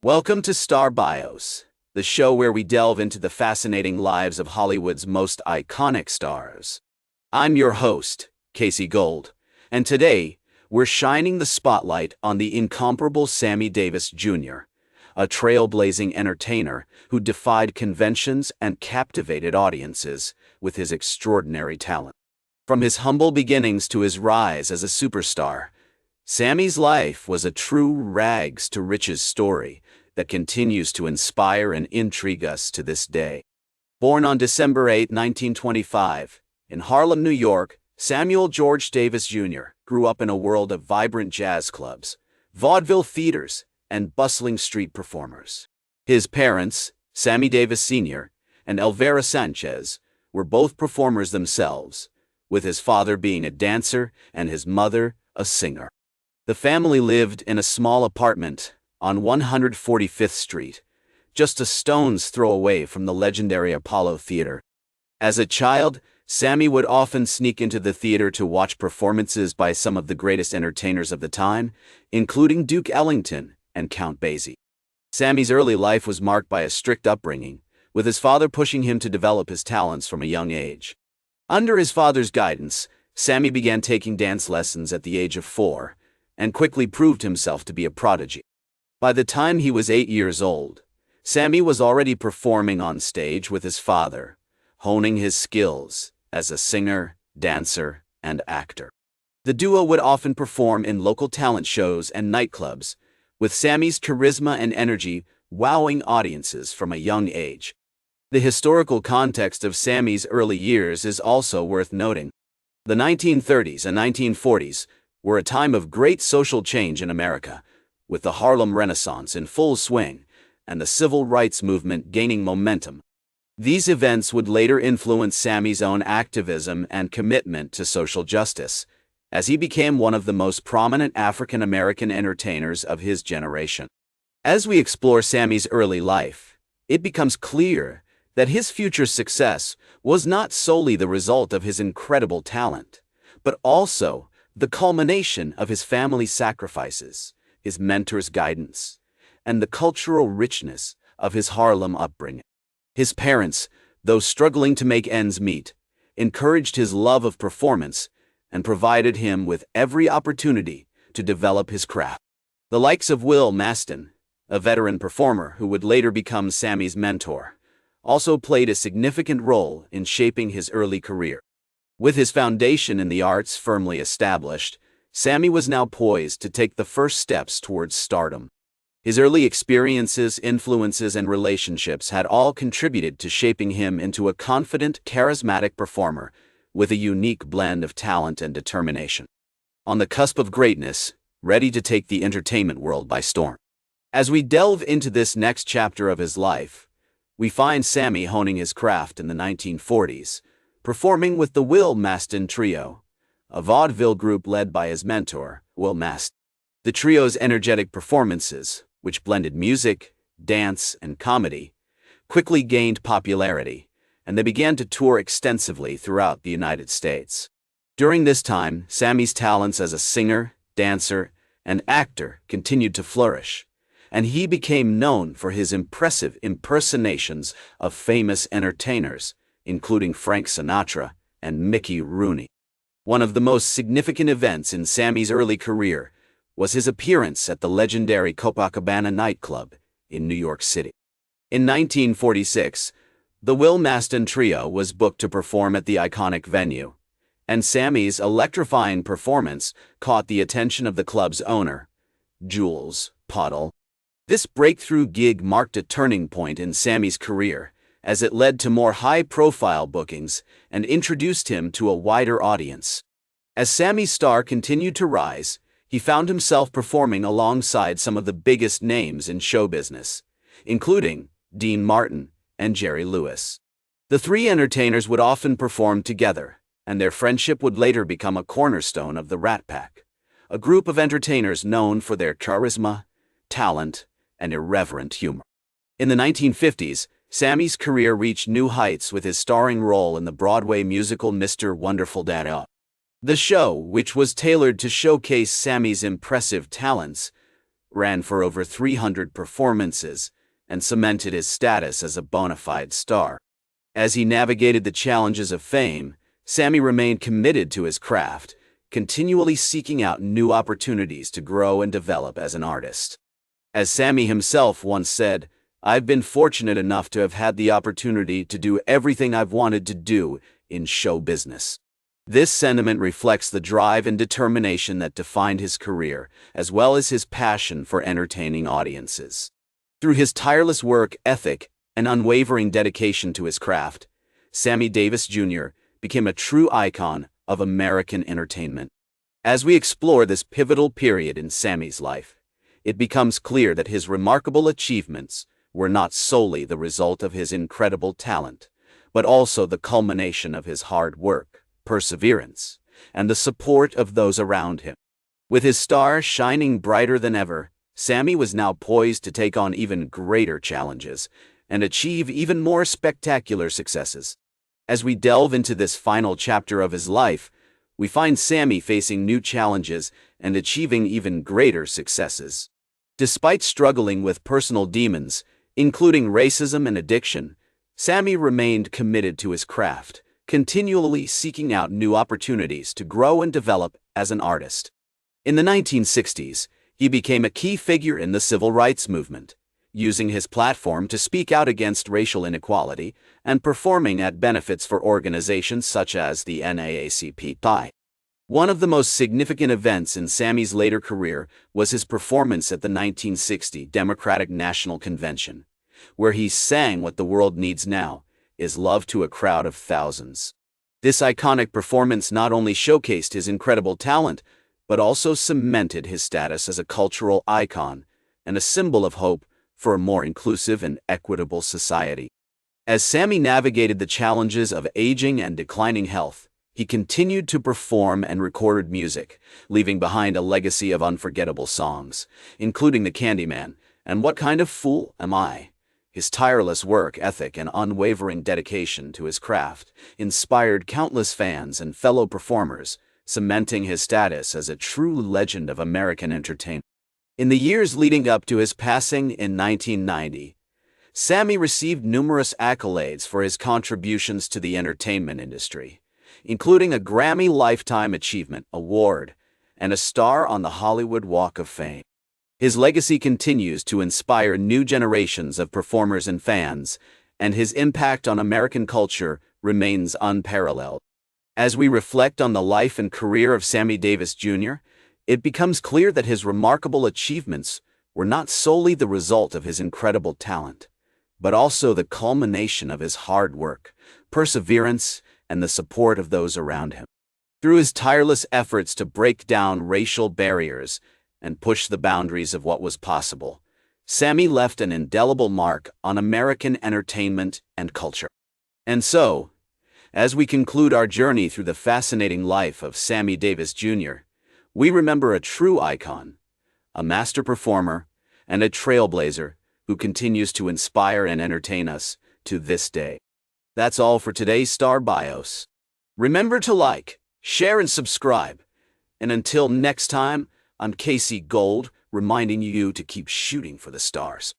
Welcome to Star Bios, the show where we delve into the fascinating lives of Hollywood's most iconic stars. I'm your host, Casey Gold, and today we're shining the spotlight on the incomparable Sammy Davis Jr., a trailblazing entertainer who defied conventions and captivated audiences with his extraordinary talent. From his humble beginnings to his rise as a superstar, Sammy's life was a true rags-to-riches story that continues to inspire and intrigue us to this day. Born on December 8, 1925, in Harlem, New York, Samuel George Davis Jr. grew up in a world of vibrant jazz clubs, vaudeville theaters, and bustling street performers. His parents, Sammy Davis Sr. and Elvira Sanchez, were both performers themselves, with his father being a dancer and his mother a singer. The family lived in a small apartment on 145th Street, just a stone's throw away from the legendary Apollo Theater. As a child, Sammy would often sneak into the theater to watch performances by some of the greatest entertainers of the time, including Duke Ellington and Count Basie. Sammy's early life was marked by a strict upbringing, with his father pushing him to develop his talents from a young age. Under his father's guidance, Sammy began taking dance lessons at the age of 4, and quickly proved himself to be a prodigy. By the time he was 8 years old, Sammy was already performing on stage with his father, honing his skills as a singer, dancer, and actor. The duo would often perform in local talent shows and nightclubs, with Sammy's charisma and energy wowing audiences from a young age. The historical context of Sammy's early years is also worth noting. The 1930s and 1940s were a time of great social change in America, with the Harlem Renaissance in full swing and the civil rights movement gaining momentum. These events would later influence Sammy's own activism and commitment to social justice, as he became one of the most prominent African American entertainers of his generation. As we explore Sammy's early life, it becomes clear that his future success was not solely the result of his incredible talent, but also the culmination of his family's sacrifices, his mentor's guidance, and the cultural richness of his Harlem upbringing. His parents, though struggling to make ends meet, encouraged his love of performance and provided him with every opportunity to develop his craft. The likes of Will Maston, a veteran performer who would later become Sammy's mentor, also played a significant role in shaping his early career. With his foundation in the arts firmly established, Sammy was now poised to take the first steps towards stardom. His early experiences, influences, and relationships had all contributed to shaping him into a confident, charismatic performer with a unique blend of talent and determination. On the cusp of greatness, ready to take the entertainment world by storm. As we delve into this next chapter of his life, we find Sammy honing his craft in the 1940s, performing with the Will Maston Trio, a vaudeville group led by his mentor, Will Maston. The trio's energetic performances, which blended music, dance, and comedy, quickly gained popularity, and they began to tour extensively throughout the United States. During this time, Sammy's talents as a singer, dancer, and actor continued to flourish, and he became known for his impressive impersonations of famous entertainers, including Frank Sinatra and Mickey Rooney. One of the most significant events in Sammy's early career was his appearance at the legendary Copacabana nightclub in New York City. In 1946, the Will Maston Trio was booked to perform at the iconic venue, and Sammy's electrifying performance caught the attention of the club's owner, Jules Pottle. This breakthrough gig marked a turning point in Sammy's career, as it led to more high-profile bookings and introduced him to a wider audience. As Sammy's star continued to rise, he found himself performing alongside some of the biggest names in show business, including Dean Martin and Jerry Lewis. The three entertainers would often perform together, and their friendship would later become a cornerstone of the Rat Pack, a group of entertainers known for their charisma, talent, and irreverent humor. In the 1950s, Sammy's career reached new heights with his starring role in the Broadway musical Mr. Wonderful Dad. The show, which was tailored to showcase Sammy's impressive talents, ran for over 300 performances, and cemented his status as a bona fide star. As he navigated the challenges of fame, Sammy remained committed to his craft, continually seeking out new opportunities to grow and develop as an artist. As Sammy himself once said, "I've been fortunate enough to have had the opportunity to do everything I've wanted to do in show business." This sentiment reflects the drive and determination that defined his career, as well as his passion for entertaining audiences. Through his tireless work ethic and unwavering dedication to his craft, Sammy Davis Jr. became a true icon of American entertainment. As we explore this pivotal period in Sammy's life, it becomes clear that his remarkable achievements were not solely the result of his incredible talent, but also the culmination of his hard work, perseverance, and the support of those around him. With his star shining brighter than ever, Sammy was now poised to take on even greater challenges and achieve even more spectacular successes. As we delve into this final chapter of his life, we find Sammy facing new challenges and achieving even greater successes. Despite struggling with personal demons, including racism and addiction, Sammy remained committed to his craft, continually seeking out new opportunities to grow and develop as an artist. In the 1960s, he became a key figure in the civil rights movement, using his platform to speak out against racial inequality and performing at benefits for organizations such as the NAACP. One of the most significant events in Sammy's later career was his performance at the 1960 Democratic National Convention, where he sang "What the World Needs Now Is Love" to a crowd of thousands. This iconic performance not only showcased his incredible talent, but also cemented his status as a cultural icon and a symbol of hope for a more inclusive and equitable society. As Sammy navigated the challenges of aging and declining health, he continued to perform and record music, leaving behind a legacy of unforgettable songs, including The Candyman and What Kind of Fool Am I? His tireless work ethic and unwavering dedication to his craft inspired countless fans and fellow performers, cementing his status as a true legend of American entertainment. In the years leading up to his passing in 1990, Sammy received numerous accolades for his contributions to the entertainment industry, including a Grammy Lifetime Achievement Award and a star on the Hollywood Walk of Fame. His legacy continues to inspire new generations of performers and fans, and his impact on American culture remains unparalleled. As we reflect on the life and career of Sammy Davis Jr., it becomes clear that his remarkable achievements were not solely the result of his incredible talent, but also the culmination of his hard work, perseverance, and the support of those around him. Through his tireless efforts to break down racial barriers and push the boundaries of what was possible, Sammy left an indelible mark on American entertainment and culture. And so, as we conclude our journey through the fascinating life of Sammy Davis Jr., we remember a true icon, a master performer, and a trailblazer who continues to inspire and entertain us to this day. That's all for today's Star Bios. Remember to like, share, and subscribe. And until next time, I'm Casey Gold, reminding you to keep shooting for the stars.